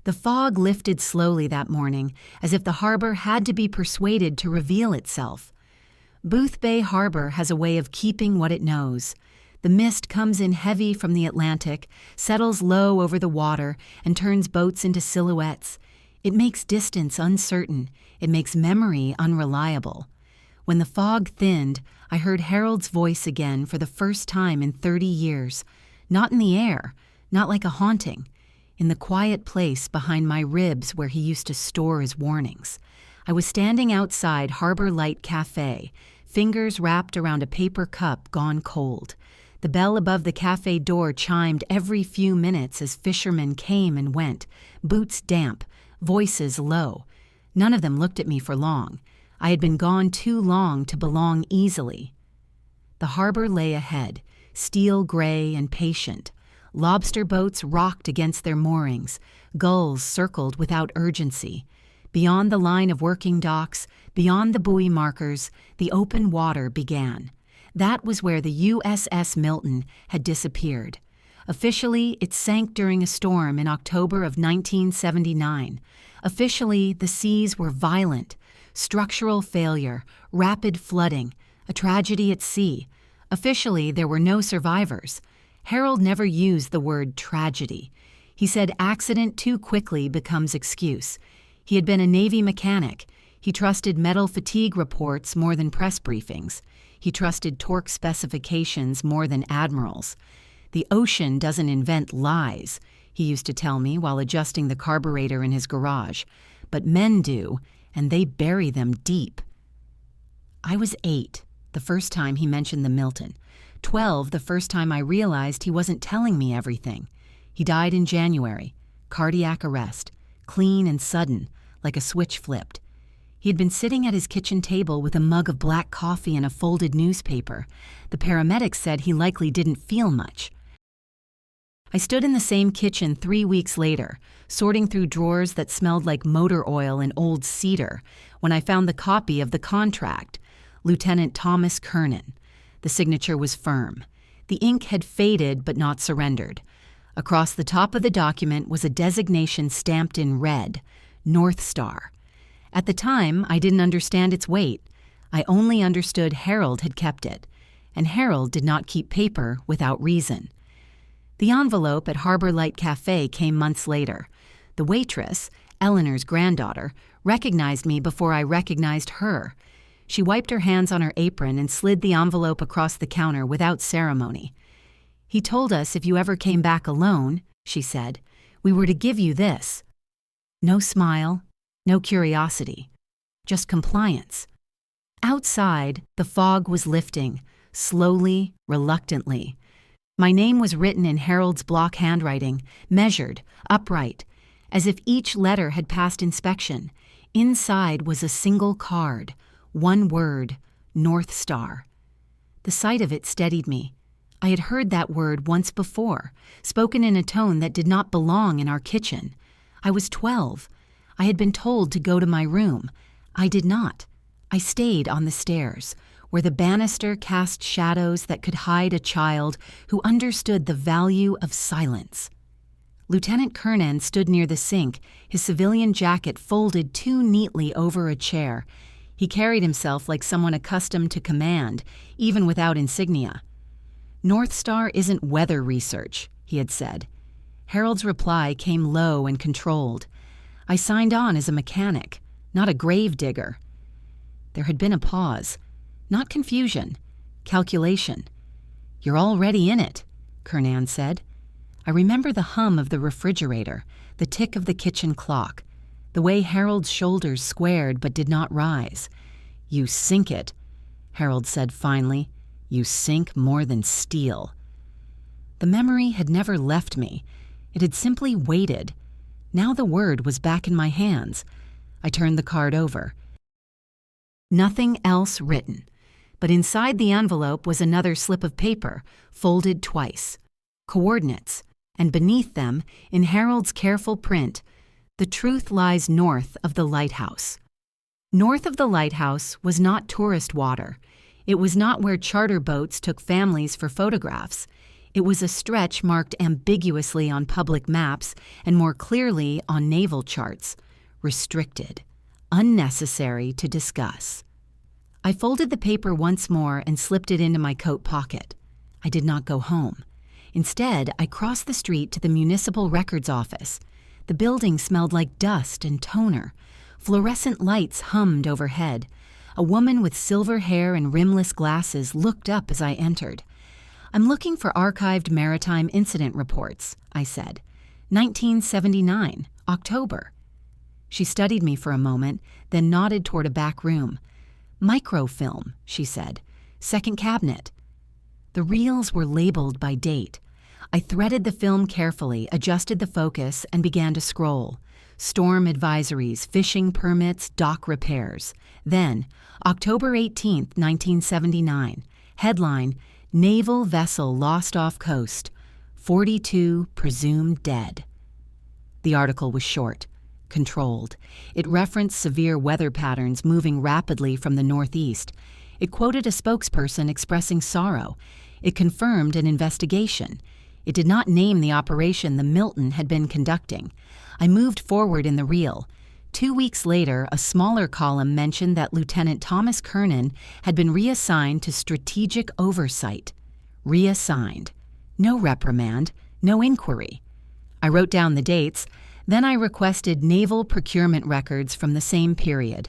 The fog lifted slowly that morning, as if the harbor had to be persuaded to reveal itself. Boothbay Harbor has a way of keeping what it knows. The mist comes in heavy from the Atlantic, settles low over the water, and turns boats into silhouettes. It makes distance uncertain. It makes memory unreliable. When the fog thinned, I heard Harold's voice again for the first time in 30 years. Not in the air, not like a haunting. In the quiet place behind my ribs where he used to store his warnings. I was standing outside Harbor Light Cafe, fingers wrapped around a paper cup gone cold. The bell above the cafe door chimed every few minutes as fishermen came and went, boots damp, voices low. None of them looked at me for long. I had been gone too long to belong easily. The harbor lay ahead, steel gray and patient. Lobster boats rocked against their moorings. Gulls circled without urgency. Beyond the line of working docks, beyond the buoy markers, the open water began. That was where the USS Milton had disappeared. Officially, it sank during a storm in October of 1979. Officially, the seas were violent. Structural failure, rapid flooding, a tragedy at sea. Officially, there were no survivors. Harold never used the word tragedy. He said accident too quickly becomes excuse. He had been a Navy mechanic. He trusted metal fatigue reports more than press briefings. He trusted torque specifications more than admirals. The ocean doesn't invent lies, he used to tell me while adjusting the carburetor in his garage. But men do, and they bury them deep. I was 8, the first time he mentioned the Milton. 12, the first time I realized he wasn't telling me everything. He died in January, cardiac arrest, clean and sudden, like a switch flipped. He had been sitting at his kitchen table with a mug of black coffee and a folded newspaper. The paramedics said he likely didn't feel much. I stood in the same kitchen 3 weeks later, sorting through drawers that smelled like motor oil and old cedar, when I found the copy of the contract. Lieutenant Thomas Kernan. The signature was firm. The ink had faded but not surrendered. Across the top of the document was a designation stamped in red, North Star. At the time, I didn't understand its weight. I only understood Harold had kept it, and Harold did not keep paper without reason. The envelope at Harbor Light Cafe came months later. The waitress, Eleanor's granddaughter, recognized me before I recognized her. She wiped her hands on her apron and slid the envelope across the counter without ceremony. "He told us if you ever came back alone," she said, "we were to give you this." No smile, no curiosity, just compliance. Outside, the fog was lifting, slowly, reluctantly. My name was written in Harold's block handwriting, measured, upright, as if each letter had passed inspection. Inside was a single card, one word, North Star. The sight of it steadied me. I had heard that word once before, spoken in a tone that did not belong in our kitchen. I was 12. I had been told to go to my room. I did not. I stayed on the stairs, where the banister cast shadows that could hide a child who understood the value of silence. Lieutenant Kernan stood near the sink, his civilian jacket folded too neatly over a chair. He carried himself like someone accustomed to command, even without insignia. "North Star isn't weather research," he had said. Harold's reply came low and controlled. I signed on as a mechanic, not a grave digger. There had been a pause. Not confusion, calculation. "You're already in it," Kernan said. I remember the hum of the refrigerator, the tick of the kitchen clock, the way Harold's shoulders squared but did not rise. "You sink it," Harold said finally. "You sink more than steel." The memory had never left me. It had simply waited. Now the word was back in my hands. I turned the card over. Nothing else written. But inside the envelope was another slip of paper, folded twice. Coordinates. And beneath them, in Harold's careful print, "The truth lies north of the lighthouse." North of the lighthouse was not tourist water. It was not where charter boats took families for photographs. It was a stretch marked ambiguously on public maps and more clearly on naval charts. Restricted. Unnecessary to discuss. I folded the paper once more and slipped it into my coat pocket. I did not go home. Instead, I crossed the street to the municipal records office. The building smelled like dust and toner. Fluorescent lights hummed overhead. A woman with silver hair and rimless glasses looked up as I entered. "I'm looking for archived maritime incident reports," I said. 1979, October. She studied me for a moment, then nodded toward a back room. "Microfilm," she said. "Second cabinet." The reels were labeled by date. I threaded the film carefully, adjusted the focus, and began to scroll. Storm advisories, fishing permits, dock repairs. Then, October 18, 1979. Headline, "Naval Vessel Lost Off Coast. 42 Presumed Dead." The article was short, controlled. It referenced severe weather patterns moving rapidly from the northeast. It quoted a spokesperson expressing sorrow. It confirmed an investigation. It did not name the operation the Milton had been conducting. I moved forward in the reel. 2 weeks later, a smaller column mentioned that Lieutenant Thomas Kernan had been reassigned to strategic oversight. Reassigned. No reprimand, no inquiry. I wrote down the dates, then I requested naval procurement records from the same period.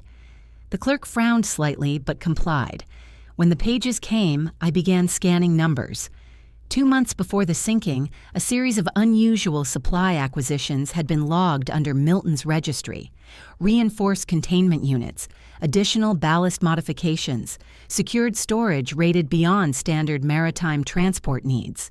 The clerk frowned slightly but complied. When the pages came, I began scanning numbers. 2 months before the sinking, a series of unusual supply acquisitions had been logged under Milton's registry. Reinforced containment units, additional ballast modifications, secured storage rated beyond standard maritime transport needs.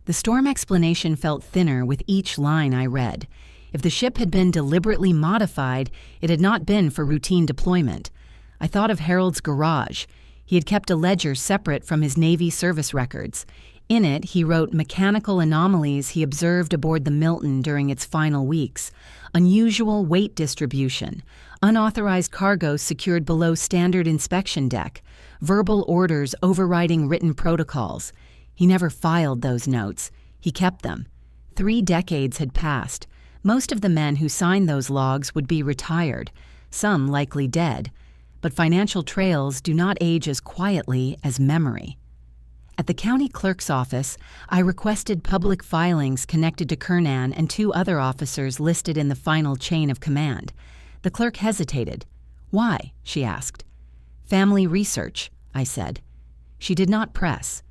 The storm explanation felt thinner with each line I read. If the ship had been deliberately modified, it had not been for routine deployment. I thought of Harold's garage. He had kept a ledger separate from his Navy service records. In it, he wrote mechanical anomalies he observed aboard the Milton during its final weeks, unusual weight distribution, unauthorized cargo secured below standard inspection deck, verbal orders overriding written protocols. He never filed those notes. He kept them. 3 decades had passed. Most of the men who signed those logs would be retired, some likely dead. But financial trails do not age as quietly as memory. At the county clerk's office, I requested public filings connected to Kernan and 2 other officers listed in the final chain of command. The clerk hesitated. "Why?" she asked. "Family research," I said. She did not press.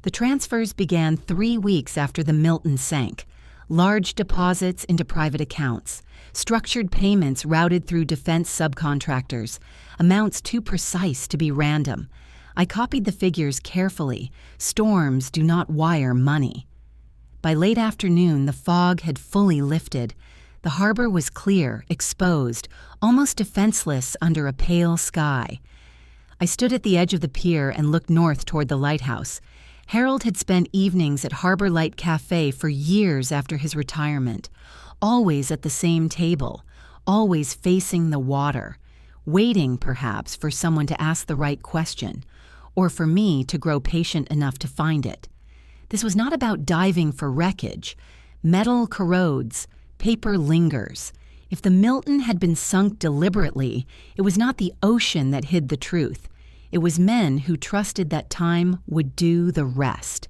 The transfers began 3 weeks after the Milton sank. Large deposits into private accounts, structured payments routed through defense subcontractors, amounts too precise to be random. I copied the figures carefully. Storms do not wire money. By late afternoon, the fog had fully lifted. The harbor was clear, exposed, almost defenseless under a pale sky. I stood at the edge of the pier and looked north toward the lighthouse. Harold had spent evenings at Harbor Light Cafe for years after his retirement, always at the same table, always facing the water, waiting, perhaps, for someone to ask the right question, or for me to grow patient enough to find it. This was not about diving for wreckage. Metal corrodes, paper lingers. If the Milton had been sunk deliberately, it was not the ocean that hid the truth. It was men who trusted that time would do the rest.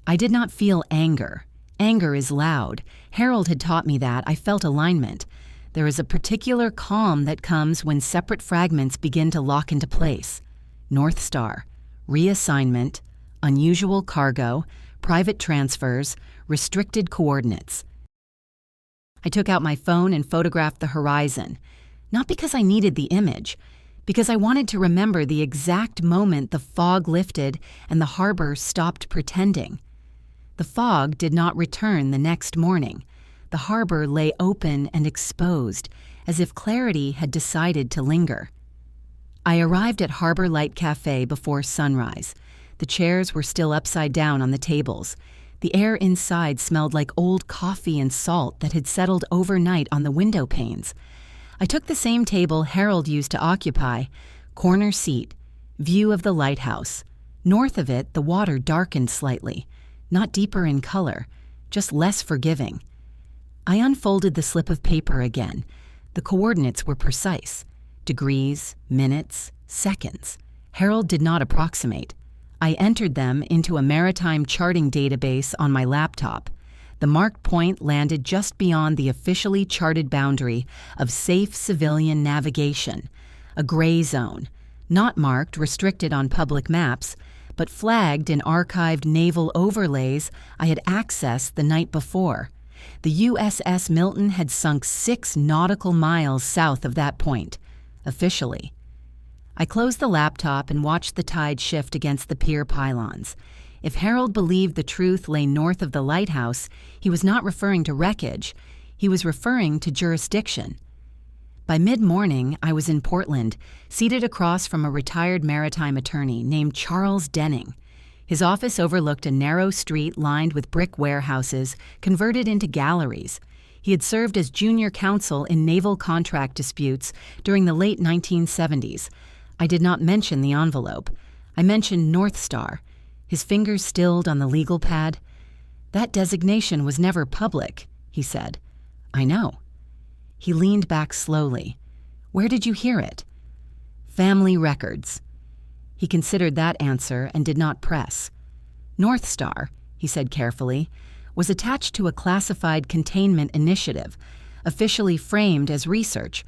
I did not feel anger. Anger is loud. Harold had taught me that. I felt alignment. There is a particular calm that comes when separate fragments begin to lock into place. North Star, reassignment, unusual cargo, private transfers, restricted coordinates. I took out my phone and photographed the horizon, not because I needed the image, because I wanted to remember the exact moment the fog lifted and the harbor stopped pretending. The fog did not return the next morning. The harbor lay open and exposed, as if clarity had decided to linger. I arrived at Harbor Light Cafe before sunrise. The chairs were still upside down on the tables. The air inside smelled like old coffee and salt that had settled overnight on the window panes. I took the same table Harold used to occupy, corner seat, view of the lighthouse, North of it, the water darkened slightly, not deeper in color, just less forgiving. I unfolded the slip of paper again. The coordinates were precise. Degrees, minutes, seconds. Harold did not approximate. I entered them into a maritime charting database on my laptop. The marked point landed just beyond the officially charted boundary of safe civilian navigation, a gray zone, not marked restricted on public maps, but flagged in archived naval overlays I had accessed the night before. The USS Milton had sunk 6 nautical miles south of that point, officially. I closed the laptop and watched the tide shift against the pier pylons. If Harold believed the truth lay north of the lighthouse, he was not referring to wreckage. He was referring to jurisdiction. By mid-morning, I was in Portland, seated across from a retired maritime attorney named Charles Denning. His office overlooked a narrow street lined with brick warehouses converted into galleries. He had served as junior counsel in naval contract disputes during the late 1970s. I did not mention the envelope. I mentioned North Star. His fingers stilled on the legal pad. "That designation was never public," he said. "I know." He leaned back slowly. "Where did you hear it?" "Family records." He considered that answer and did not press. "North Star," he said carefully, "was attached to a classified containment initiative, officially framed as research.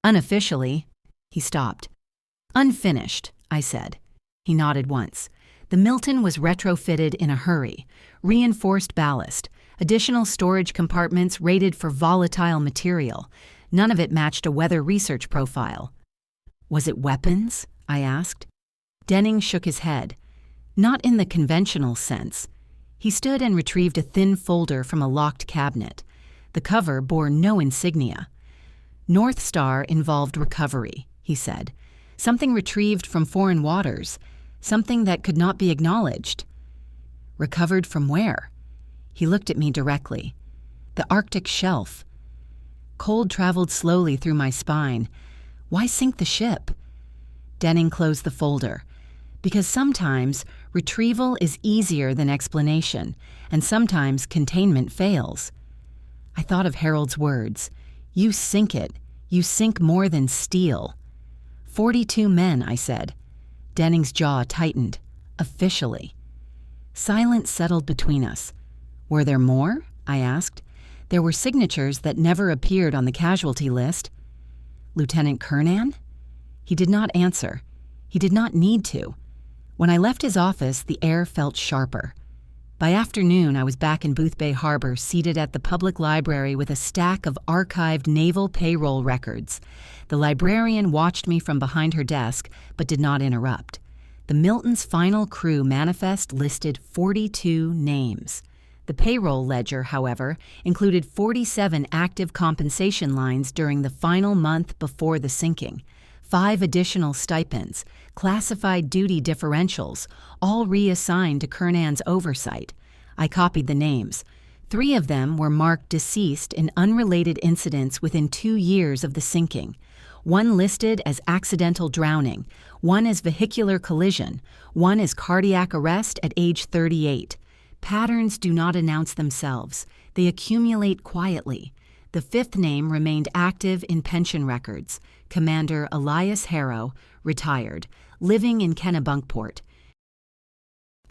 Unofficially," he stopped. "Unfinished," I said. He nodded once. The Milton was retrofitted in a hurry, reinforced ballast, additional storage compartments rated for volatile material. None of it matched a weather research profile. "Was it weapons?" I asked. Denning shook his head. "Not in the conventional sense." He stood and retrieved a thin folder from a locked cabinet. The cover bore no insignia. "North Star involved recovery," he said. "Something retrieved from foreign waters, something that could not be acknowledged." "Recovered from where?" He looked at me directly. "The Arctic shelf." Cold traveled slowly through my spine. Why sink the ship? Denning closed the folder. Because sometimes retrieval is easier than explanation, and sometimes containment fails. I thought of Harold's words. "You sink it. You sink more than steel." 42 men, I said. Denning's jaw tightened. Officially. Silence settled between us. Were there more? I asked. There were signatures that never appeared on the casualty list. Lieutenant Kernan? He did not answer. He did not need to. When I left his office, the air felt sharper. By afternoon, I was back in Boothbay Harbor, seated at the public library with a stack of archived naval payroll records. The librarian watched me from behind her desk, but did not interrupt. The Milton's final crew manifest listed 42 names. The payroll ledger, however, included 47 active compensation lines during the final month before the sinking, 5 additional stipends, classified duty differentials, all reassigned to Kernan's oversight. I copied the names. 3 of them were marked deceased in unrelated incidents within 2 years of the sinking. 1 listed as accidental drowning, 1 as vehicular collision, 1 as cardiac arrest at age 38. Patterns do not announce themselves. They accumulate quietly. The 5th name remained active in pension records. Commander Elias Harrow, retired, living in Kennebunkport.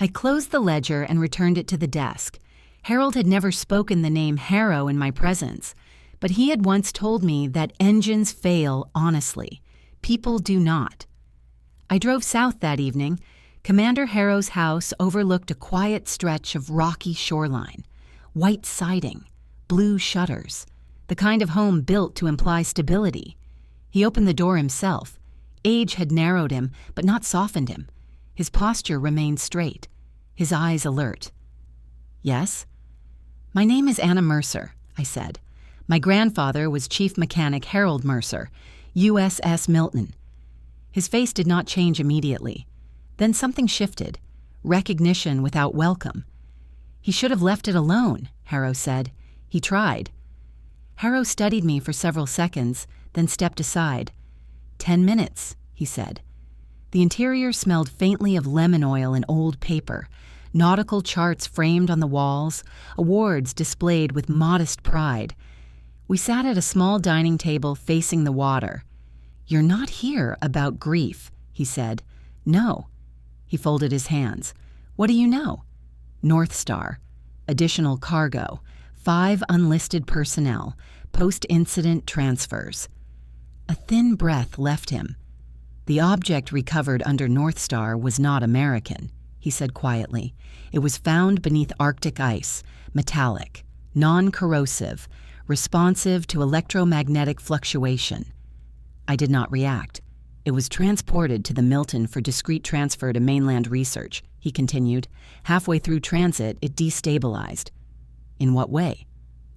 I closed the ledger and returned it to the desk. Harold had never spoken the name Harrow in my presence, but he had once told me that engines fail honestly. People do not. I drove south that evening. Commander Harrow's house overlooked a quiet stretch of rocky shoreline. White siding, blue shutters, the kind of home built to imply stability. He opened the door himself. Age had narrowed him, but not softened him. His posture remained straight, his eyes alert. "Yes?" "My name is Anna Mercer," I said. "My grandfather was Chief Mechanic Harold Mercer, USS Milton." His face did not change immediately. Then something shifted, recognition without welcome. "He should have left it alone," Harrow said. "He tried." Harrow studied me for several seconds, then stepped aside. 10 minutes, he said. The interior smelled faintly of lemon oil and old paper, nautical charts framed on the walls, awards displayed with modest pride. We sat at a small dining table facing the water. "You're not here about grief," he said. "No." He folded his hands. "What do you know?" "North Star. Additional cargo. 5 unlisted personnel. Post-incident transfers." A thin breath left him. "The object recovered under North Star was not American," he said quietly. "It was found beneath Arctic ice, metallic, non-corrosive, responsive to electromagnetic fluctuation." I did not react. "It was transported to the Milton for discreet transfer to mainland research," he continued. "Halfway through transit, it destabilized." "In what way?"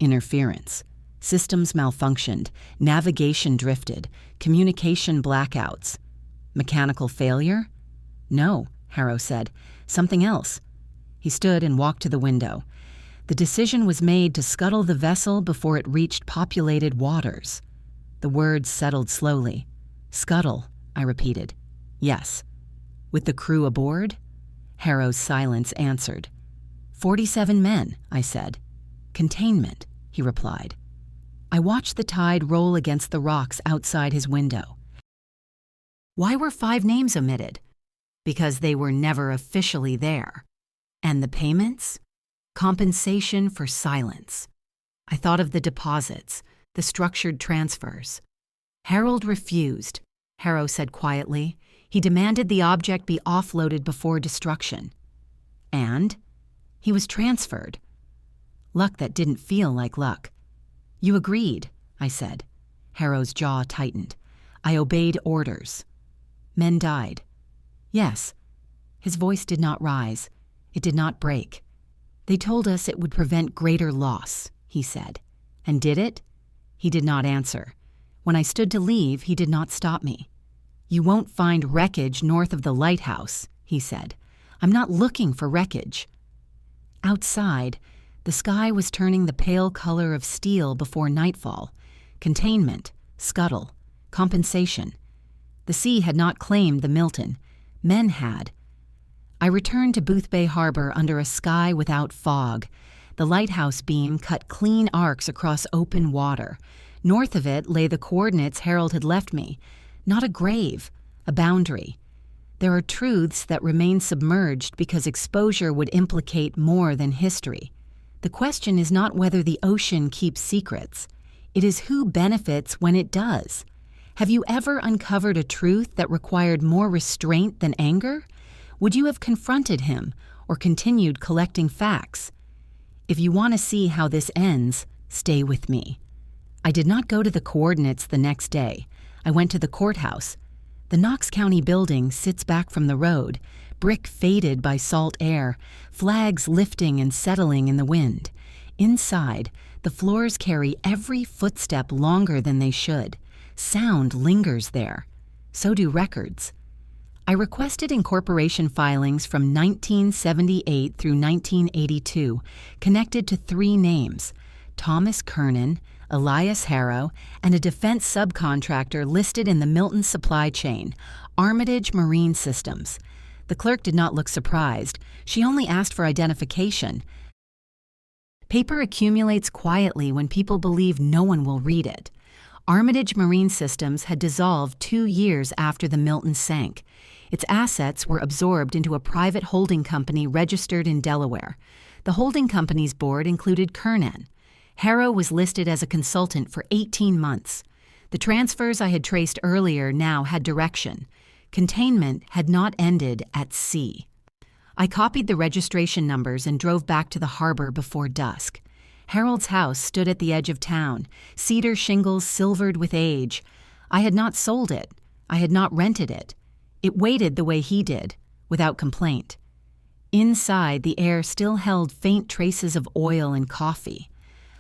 "Interference. Systems malfunctioned, navigation drifted, communication blackouts." "Mechanical failure?" "No," Harrow said. "Something else." He stood and walked to the window. "The decision was made to scuttle the vessel before it reached populated waters." The words settled slowly. "Scuttle," I repeated. "Yes." "With the crew aboard?" Harrow's silence answered. 47 men, I said. "Containment," he replied. I watched the tide roll against the rocks outside his window. Why were 5 names omitted? Because they were never officially there. And the payments? Compensation for silence. I thought of the deposits, the structured transfers. Harold refused, Harrow said quietly. He demanded the object be offloaded before destruction. And he was transferred. Luck that didn't feel like luck. "You agreed," I said. Harrow's jaw tightened. "I obeyed orders." "Men died." "Yes." His voice did not rise. It did not break. "They told us it would prevent greater loss," he said. "And did it?" He did not answer. When I stood to leave, he did not stop me. "You won't find wreckage north of the lighthouse," he said. "I'm not looking for wreckage." Outside, the sky was turning the pale color of steel before nightfall. Containment, scuttle, compensation. The sea had not claimed the Milton. Men had. I returned to Boothbay Harbor under a sky without fog. The lighthouse beam cut clean arcs across open water. North of it lay the coordinates Harold had left me. Not a grave, a boundary. There are truths that remain submerged because exposure would implicate more than history. The question is not whether the ocean keeps secrets. It is who benefits when it does. Have you ever uncovered a truth that required more restraint than anger? Would you have confronted him or continued collecting facts? If you want to see how this ends, stay with me. I did not go to the coordinates the next day. I went to the courthouse. The Knox County building sits back from the road, brick faded by salt air, flags lifting and settling in the wind. Inside, the floors carry every footstep longer than they should. Sound lingers there. So do records. I requested incorporation filings from 1978 through 1982, connected to 3 names: Thomas Kernan, Elias Harrow, and a defense subcontractor listed in the Milton supply chain, Armitage Marine Systems. The clerk did not look surprised. She only asked for identification. Paper accumulates quietly when people believe no one will read it. Armitage Marine Systems had dissolved 2 years after the Milton sank. Its assets were absorbed into a private holding company registered in Delaware. The holding company's board included Kernan. Harrow was listed as a consultant for 18 months. The transfers I had traced earlier now had direction. Containment had not ended at sea. I copied the registration numbers and drove back to the harbor before dusk. Harold's house stood at the edge of town, cedar shingles silvered with age. I had not sold it. I had not rented it. It waited the way he did, without complaint. Inside, the air still held faint traces of oil and coffee.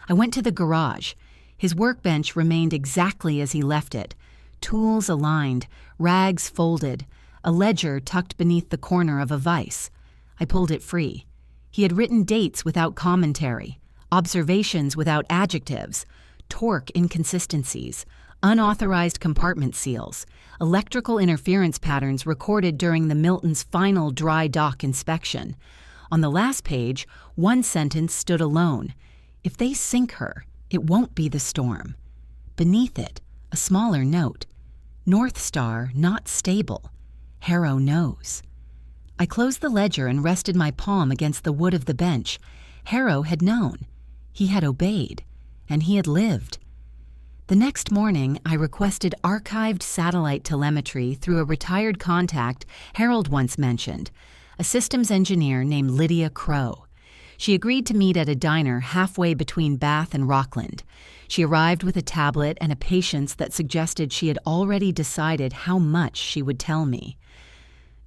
I went to the garage. His workbench remained exactly as he left it. Tools aligned, rags folded, a ledger tucked beneath the corner of a vise. I pulled it free. He had written dates without commentary, observations without adjectives, torque inconsistencies, unauthorized compartment seals, electrical interference patterns recorded during the Milton's final dry dock inspection. On the last page, one sentence stood alone. "If they sink her, it won't be the storm." Beneath it, a smaller note. "North Star not stable. Harrow knows." I closed the ledger and rested my palm against the wood of the bench. Harrow had known. He had obeyed. And he had lived. The next morning, I requested archived satellite telemetry through a retired contact Harold once mentioned, a systems engineer named Lydia Crow. She agreed to meet at a diner halfway between Bath and Rockland. She arrived with a tablet and a patience that suggested she had already decided how much she would tell me.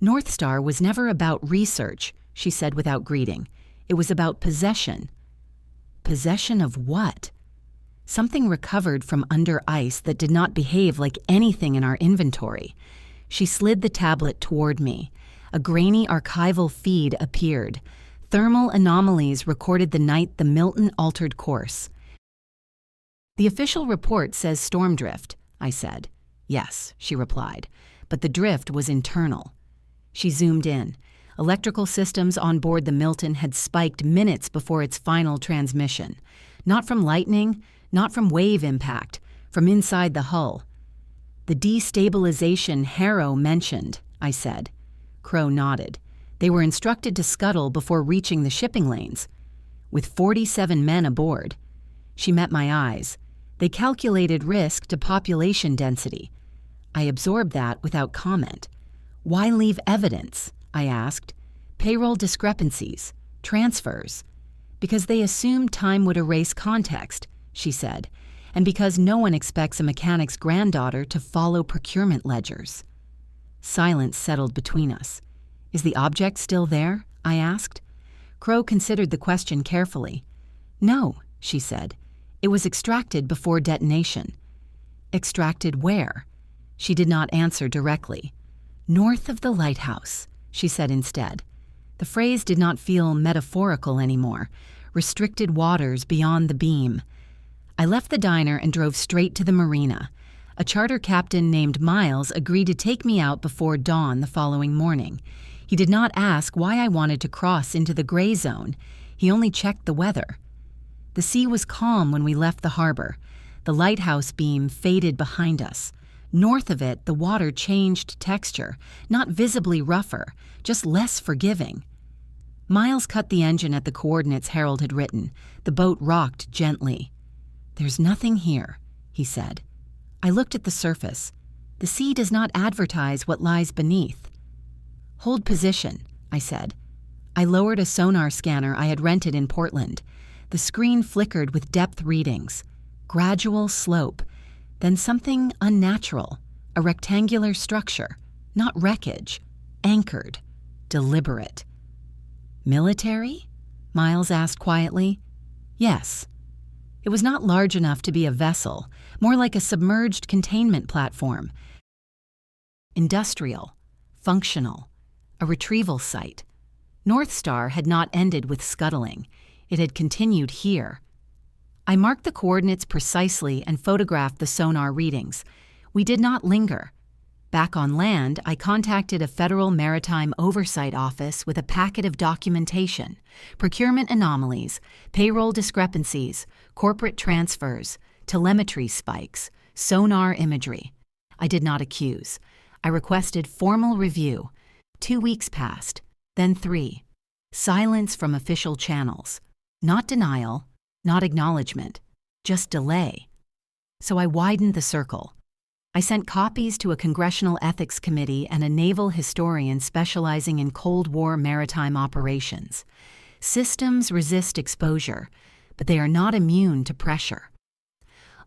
"North Star was never about research," she said without greeting. "It was about possession." Possession of what? Something recovered from under ice that did not behave like anything in our inventory. She slid the tablet toward me. A grainy archival feed appeared. Thermal anomalies recorded the night the Milton altered course. "The official report says storm drift," I said. "Yes," she replied, "but the drift was internal." She zoomed in. Electrical systems on board the Milton had spiked minutes before its final transmission. Not from lightning, not from wave impact, from inside the hull. "The destabilization Harrow mentioned," I said. Crow nodded. "They were instructed to scuttle before reaching the shipping lanes. With 47 men aboard." She met my eyes. "They calculated risk to population density." I absorbed that without comment. "Why leave evidence?" I asked. "Payroll discrepancies, transfers." "Because they assumed time would erase context," she said, "and because no one expects a mechanic's granddaughter to follow procurement ledgers." Silence settled between us. "Is the object still there?" I asked. Crow considered the question carefully. "No," she said. "It was extracted before detonation." "Extracted where?" She did not answer directly. "North of the lighthouse," she said instead. The phrase did not feel metaphorical anymore. Restricted waters beyond the beam. I left the diner and drove straight to the marina. A charter captain named Miles agreed to take me out before dawn the following morning. He did not ask why I wanted to cross into the gray zone. He only checked the weather. The sea was calm when we left the harbor. The lighthouse beam faded behind us. North of it, the water changed texture, not visibly rougher, just less forgiving. Miles cut the engine at the coordinates Harold had written. The boat rocked gently. "There's nothing here," he said. I looked at the surface. The sea does not advertise what lies beneath. "Hold position," I said. I lowered a sonar scanner I had rented in Portland. The screen flickered with depth readings. Gradual slope. Then something unnatural. A rectangular structure. Not wreckage. Anchored. Deliberate. "Military?" Miles asked quietly. "Yes." It was not large enough to be a vessel, more like a submerged containment platform. Industrial. Functional. A retrieval site. North Star had not ended with scuttling. It had continued here. I marked the coordinates precisely and photographed the sonar readings. We did not linger. Back on land, I contacted a Federal Maritime Oversight Office with a packet of documentation, procurement anomalies, payroll discrepancies, corporate transfers, telemetry spikes, sonar imagery. I did not accuse. I requested formal review. 2 weeks passed, then 3. Silence from official channels. Not denial, not acknowledgement, just delay. So I widened the circle. I sent copies to a Congressional Ethics Committee and a naval historian specializing in Cold War maritime operations. Systems resist exposure, but they are not immune to pressure.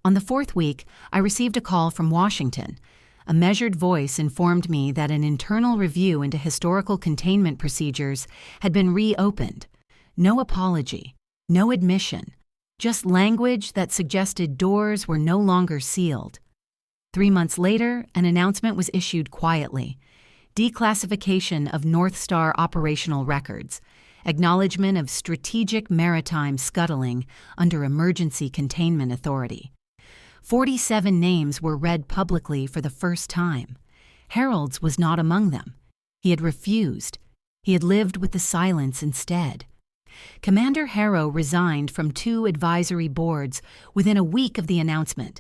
On the 4th week, I received a call from Washington. A measured voice informed me that an internal review into historical containment procedures had been reopened. No apology, no admission, just language that suggested doors were no longer sealed. 3 months later, an announcement was issued quietly. Declassification of North Star operational records. Acknowledgement of strategic maritime scuttling under emergency containment authority. 47 names were read publicly for the first time. Harold's was not among them. He had refused. He had lived with the silence instead. Commander Harrow resigned from 2 advisory boards within a week of the announcement.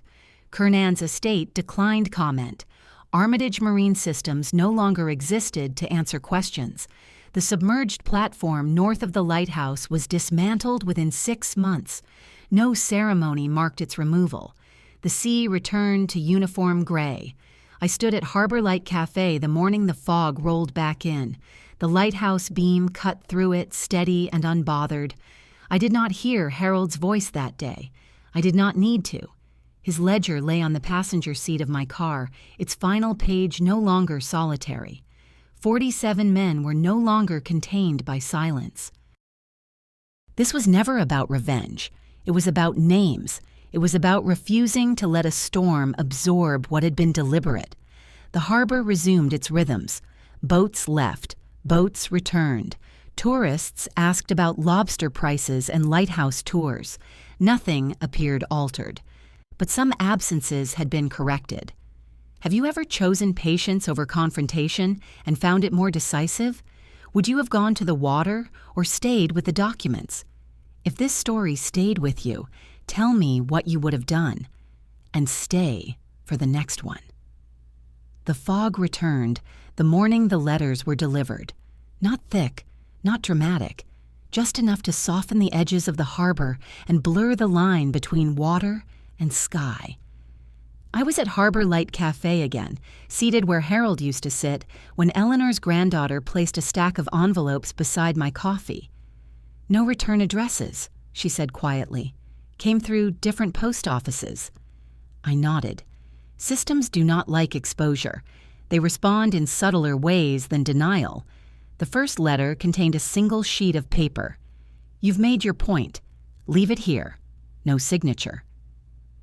Kernan's estate declined comment. Armitage Marine Systems no longer existed to answer questions. The submerged platform north of the lighthouse was dismantled within 6 months. No ceremony marked its removal. The sea returned to uniform gray. I stood at Harbor Light Cafe the morning the fog rolled back in. The lighthouse beam cut through it, steady and unbothered. I did not hear Harold's voice that day. I did not need to. His ledger lay on the passenger seat of my car, its final page no longer solitary. 47 men were no longer contained by silence. This was never about revenge. It was about names. It was about refusing to let a storm absorb what had been deliberate. The harbor resumed its rhythms. Boats left. Boats returned. Tourists asked about lobster prices and lighthouse tours. Nothing appeared altered. But some absences had been corrected. Have you ever chosen patience over confrontation and found it more decisive? Would you have gone to the water or stayed with the documents? If this story stayed with you, tell me what you would have done. And stay for the next one. The fog returned the morning the letters were delivered. Not thick, not dramatic, just enough to soften the edges of the harbor and blur the line between water and sky. I was at Harbor Light Cafe again, seated where Harold used to sit, when Eleanor's granddaughter placed a stack of envelopes beside my coffee. "No return addresses," she said quietly. "Came through different post offices." I nodded. Systems do not like exposure. They respond in subtler ways than denial. The first letter contained a single sheet of paper. "You've made your point. Leave it here." No signature.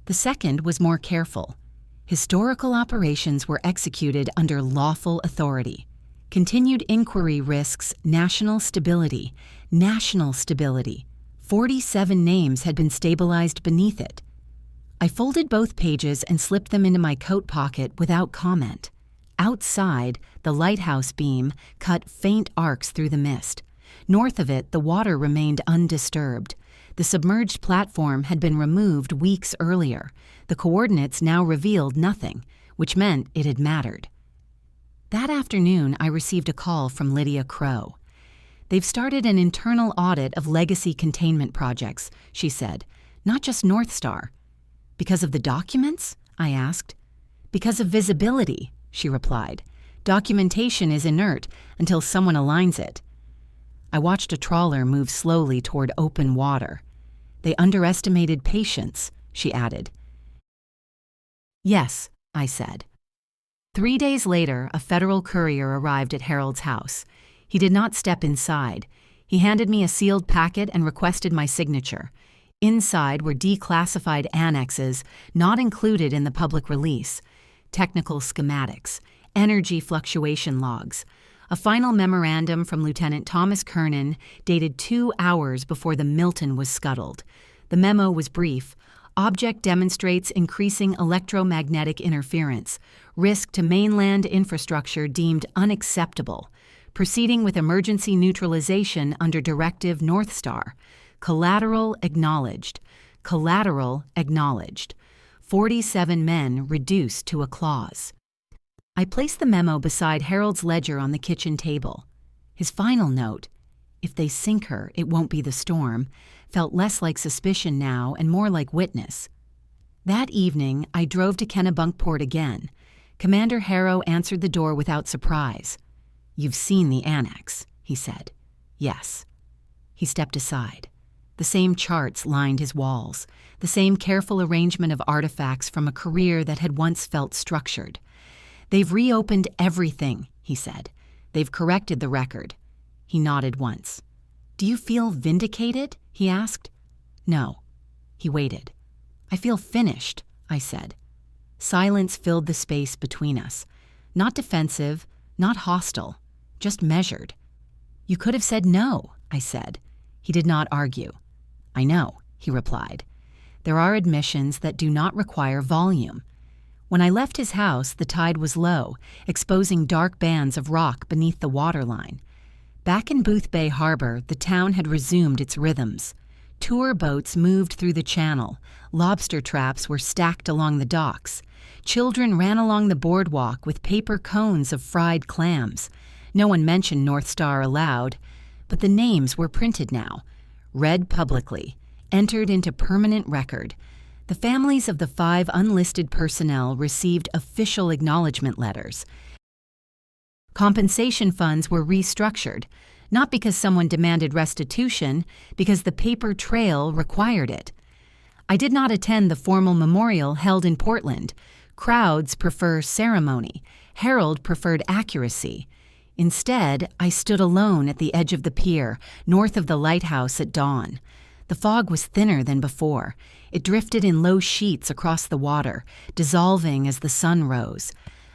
The second was more careful. Historical operations were executed under lawful authority. Continued inquiry risks national stability. National stability. 47 names had been stabilized beneath it. I folded both pages and slipped them into my coat pocket without comment. Outside, the lighthouse beam cut faint arcs through the mist. North of it, the water remained undisturbed. The submerged platform had been removed weeks earlier. The coordinates now revealed nothing, which meant it had mattered. That afternoon, I received a call from Lydia Crow. "They've started an internal audit of legacy containment projects," she said, "not just North Star." "Because of the documents?" I asked. "Because of visibility," she replied. "Documentation is inert until someone aligns it." I watched a trawler move slowly toward open water. "They underestimated patience," she added. "Yes," I said. 3 days later, a federal courier arrived at Harold's house. He did not step inside. He handed me a sealed packet and requested my signature. Inside were declassified annexes not included in the public release, technical schematics, energy fluctuation logs, a final memorandum from Lieutenant Thomas Kernan dated 2 hours before the Milton was scuttled. The memo was brief. Object demonstrates increasing electromagnetic interference. Risk to mainland infrastructure deemed unacceptable. Proceeding with emergency neutralization under Directive North Star. Collateral acknowledged. Collateral acknowledged. 47 men reduced to a clause. I placed the memo beside Harold's ledger on the kitchen table. His final note, "If they sink her, it won't be the storm," felt less like suspicion now and more like witness. That evening, I drove to Kennebunkport again. Commander Harrow answered the door without surprise. "You've seen the annex," he said. "Yes." He stepped aside. The same charts lined his walls, the same careful arrangement of artifacts from a career that had once felt structured. "They've reopened everything," he said. "They've corrected the record." He nodded once. "Do you feel vindicated?" he asked. "No." He waited. "I feel finished," I said. Silence filled the space between us. Not defensive, not hostile, just measured. "You could have said no," I said. He did not argue. "I know," he replied. There are admissions that do not require volume. When I left his house, the tide was low, exposing dark bands of rock beneath the waterline. Back in Boothbay Harbor, the town had resumed its rhythms. Tour boats moved through the channel. Lobster traps were stacked along the docks. Children ran along the boardwalk with paper cones of fried clams. No one mentioned North Star aloud, but the names were printed now, read publicly, entered into permanent record. The families of the 5 unlisted personnel received official acknowledgement letters. Compensation funds were restructured, not because someone demanded restitution, because the paper trail required it. I did not attend the formal memorial held in Portland. Crowds prefer ceremony. Harold preferred accuracy. Instead, I stood alone at the edge of the pier, north of the lighthouse at dawn. The fog was thinner than before. It drifted in low sheets across the water, dissolving as the sun rose.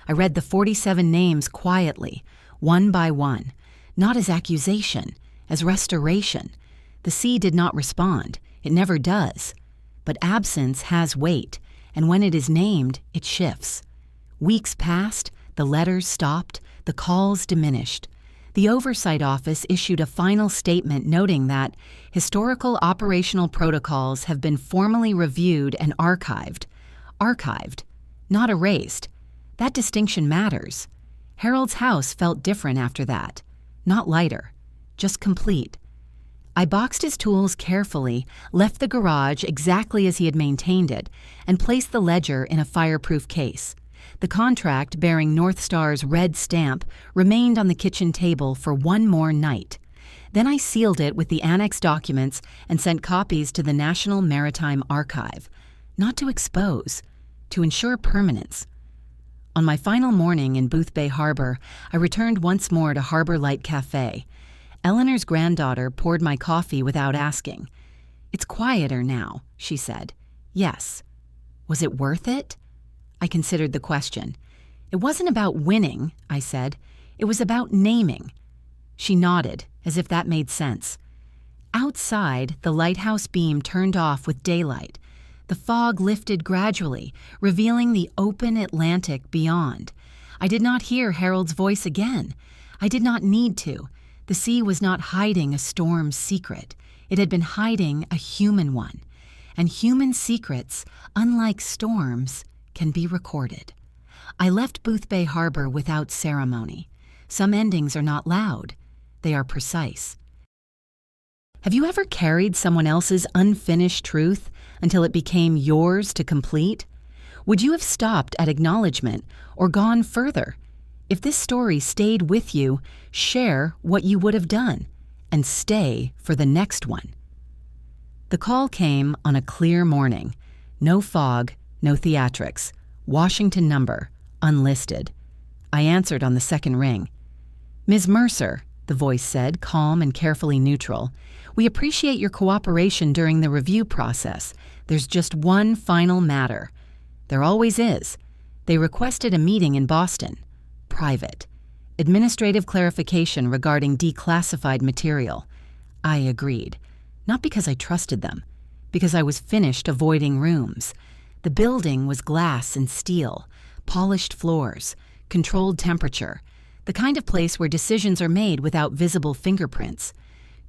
I read the 47 names quietly, one by one, not as accusation, as restoration. The sea did not respond. It never does. But absence has weight, and when it is named, it shifts. Weeks passed, the letters stopped, the calls diminished. The Oversight Office issued a final statement noting that historical operational protocols have been formally reviewed and archived. Archived, not erased. That distinction matters. Harold's house felt different after that. Not lighter, just complete. I boxed his tools carefully, left the garage exactly as he had maintained it, and placed the ledger in a fireproof case. The contract bearing North Star's red stamp remained on the kitchen table for one more night. Then I sealed it with the annex documents and sent copies to the National Maritime Archive, not to expose, to ensure permanence. On my final morning in Boothbay Harbor, I returned once more to Harbor Light Cafe. Eleanor's granddaughter poured my coffee without asking. "It's quieter now," she said. "Yes." "Was it worth it?" I considered the question. "It wasn't about winning," I said. "It was about naming." She nodded, as if that made sense. Outside, the lighthouse beam turned off with daylight. The fog lifted gradually, revealing the open Atlantic beyond. I did not hear Harold's voice again. I did not need to. The sea was not hiding a storm's secret. It had been hiding a human one. And human secrets, unlike storms, can be recorded. I left Boothbay Harbor without ceremony. Some endings are not loud. They are precise. Have you ever carried someone else's unfinished truth until it became yours to complete? Would you have stopped at acknowledgement or gone further? If this story stayed with you, share what you would have done and stay for the next one. The call came on a clear morning. No fog, no theatrics. Washington number, unlisted. I answered on the second ring. "Ms. Mercer," the voice said, calm and carefully neutral, "we appreciate your cooperation during the review process. There's just one final matter." There always is. They requested a meeting in Boston. Private. Administrative clarification regarding declassified material. I agreed. Not because I trusted them. Because I was finished avoiding rooms. The building was glass and steel, polished floors, controlled temperature, the kind of place where decisions are made without visible fingerprints.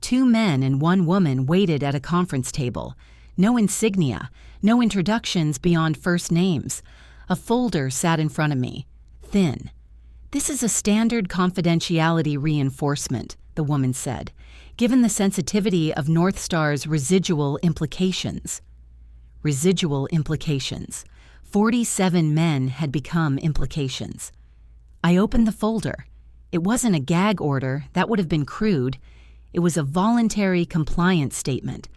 2 men and 1 woman waited at a conference table. No insignia, no introductions beyond first names. A folder sat in front of me, thin. "This is a standard confidentiality reinforcement," the woman said, "given the sensitivity of North Star's residual implications." Residual implications. 47 men had become implications. I opened the folder. It wasn't a gag order, that would have been crude. It was a voluntary compliance statement.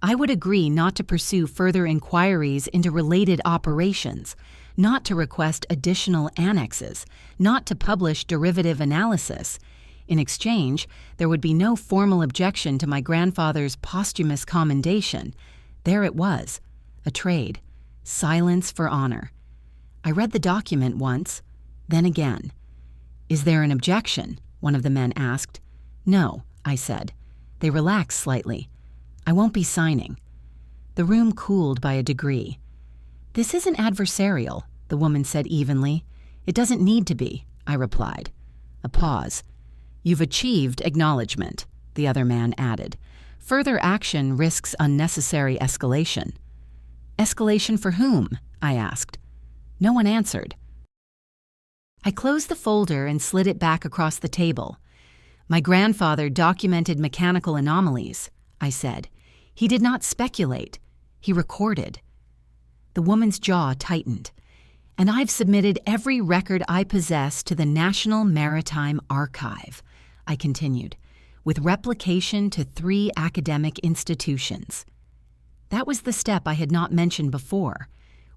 I would agree not to pursue further inquiries into related operations, not to request additional annexes, not to publish derivative analysis. In exchange, there would be no formal objection to my grandfather's posthumous commendation. There it was, a trade, silence for honor. I read the document once, then again. "Is there an objection?" one of the men asked. "No," I said. They relaxed slightly. "I won't be signing." The room cooled by a degree. "This isn't adversarial," the woman said evenly. "It doesn't need to be," I replied. A pause. "You've achieved acknowledgement," the other man added. "Further action risks unnecessary escalation." "Escalation for whom?" I asked. No one answered. I closed the folder and slid it back across the table. "My grandfather documented mechanical anomalies," I said. "He did not speculate. He recorded." The woman's jaw tightened. "And I've submitted every record I possess to the National Maritime Archive," I continued, "with replication to 3 academic institutions." That was the step I had not mentioned before.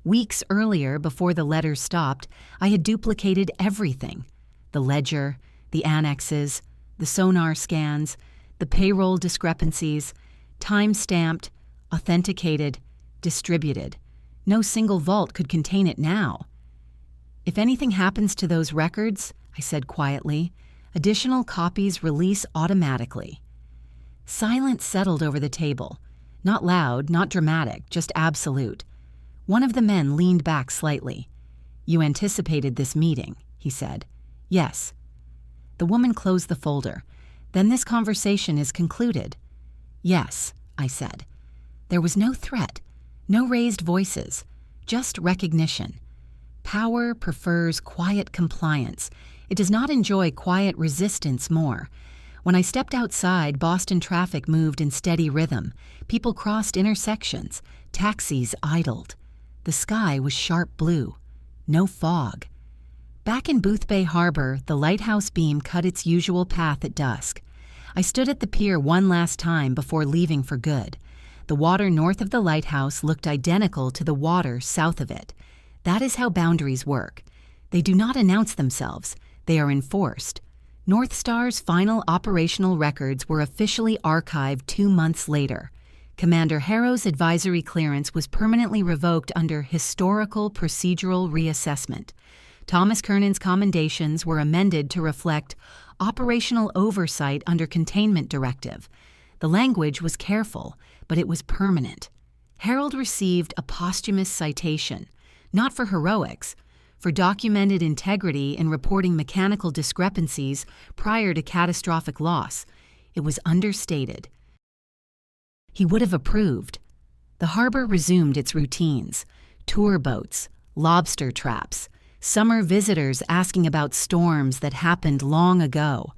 Weeks earlier, before the letters stopped, I had duplicated everything: the ledger, the annexes, the sonar scans, the payroll discrepancies, time-stamped, authenticated, distributed. No single vault could contain it now. "If anything happens to those records," I said quietly, "additional copies release automatically." Silence settled over the table. Not loud, not dramatic, just absolute. One of the men leaned back slightly. "You anticipated this meeting," he said. "Yes." The woman closed the folder. "Then this conversation is concluded." "Yes," I said. There was no threat, no raised voices, just recognition. Power prefers quiet compliance. It does not enjoy quiet resistance more. When I stepped outside, Boston traffic moved in steady rhythm. People crossed intersections. Taxis idled. The sky was sharp blue. No fog. Back in Boothbay Harbor, the lighthouse beam cut its usual path at dusk. I stood at the pier one last time before leaving for good. The water north of the lighthouse looked identical to the water south of it. That is how boundaries work. They do not announce themselves. They are enforced. North Star's final operational records were officially archived 2 months later. Commander Harrow's advisory clearance was permanently revoked under historical procedural reassessment. Thomas Kernan's commendations were amended to reflect operational oversight under containment directive. The language was careful, but it was permanent. Harold received a posthumous citation, not for heroics, for documented integrity in reporting mechanical discrepancies prior to catastrophic loss. It was understated. He would have approved. The harbor resumed its routines: tour boats, lobster traps, summer visitors asking about storms that happened long ago.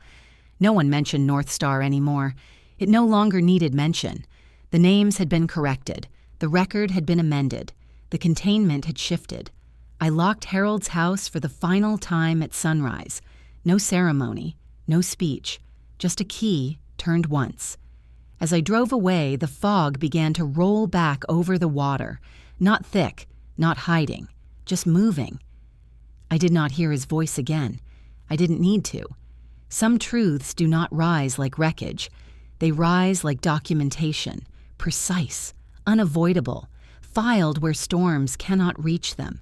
No one mentioned North Star anymore. It no longer needed mention. The names had been corrected. The record had been amended. The containment had shifted. I locked Harold's house for the final time at sunrise. No ceremony, no speech, just a key turned once. As I drove away, the fog began to roll back over the water, not thick, not hiding, just moving. I did not hear his voice again. I didn't need to. Some truths do not rise like wreckage. They rise like documentation, precise, unavoidable, filed where storms cannot reach them.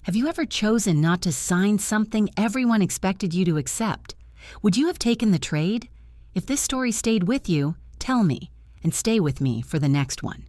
Have you ever chosen not to sign something everyone expected you to accept? Would you have taken the trade? If this story stayed with you, tell me, and stay with me for the next one.